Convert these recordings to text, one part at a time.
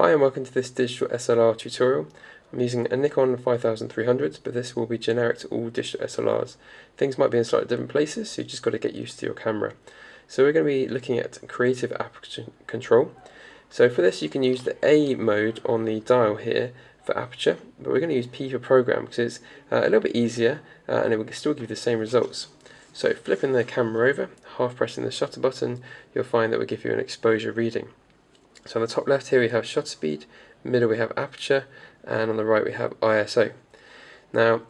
Hi and welcome to this digital SLR tutorial. I'm using a Nikon 5300, but this will be generic to all digital SLRs. Things might be in slightly different places, so you've just got to get used to your camera. So we're going to be looking at creative aperture control. So for this you can use the A mode on the dial here for aperture, but we're going to use P for program because it's a little bit easier and it will still give you the same results. So flipping the camera over, half pressing the shutter button, you'll find that will give you an exposure reading. So on the top left here we have shutter speed, middle we have aperture, and on the right we have ISO. Now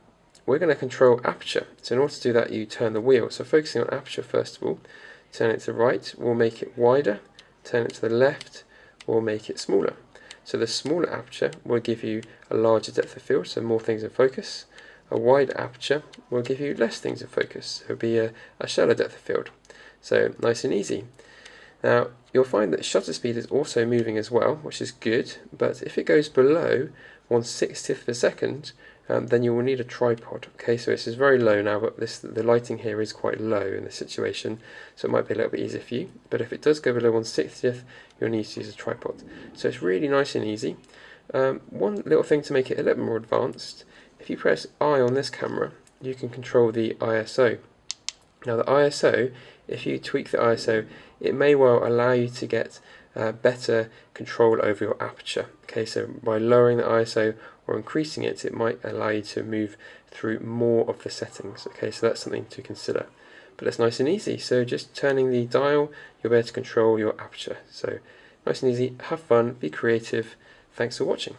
we're going to control aperture, so in order to do that you turn the wheel. So focusing on aperture first of all, turn it to the right, we'll make it wider, turn it to the left, we'll make it smaller. So the smaller aperture will give you a larger depth of field, so more things in focus. A wide aperture will give you less things in focus, so it will be a shallow depth of field. So nice and easy. Now you'll find that shutter speed is also moving as well, which is good, but if it goes below 1/60th of a second, then you will need a tripod. Okay, so this is very low now, but the lighting here is quite low in this situation, so it might be a little bit easier for you. But if it does go below 1/60th, you'll need to use a tripod. So it's really nice and easy. One little thing to make it a little more advanced, if you press I on this camera, you can control the ISO. Now the ISO, if you tweak the ISO, it may well allow you to get better control over your aperture. Okay, so by lowering the ISO or increasing it, it might allow you to move through more of the settings. Okay, so that's something to consider. But it's nice and easy, so just turning the dial, you'll be able to control your aperture. So nice and easy, have fun, be creative. Thanks for watching.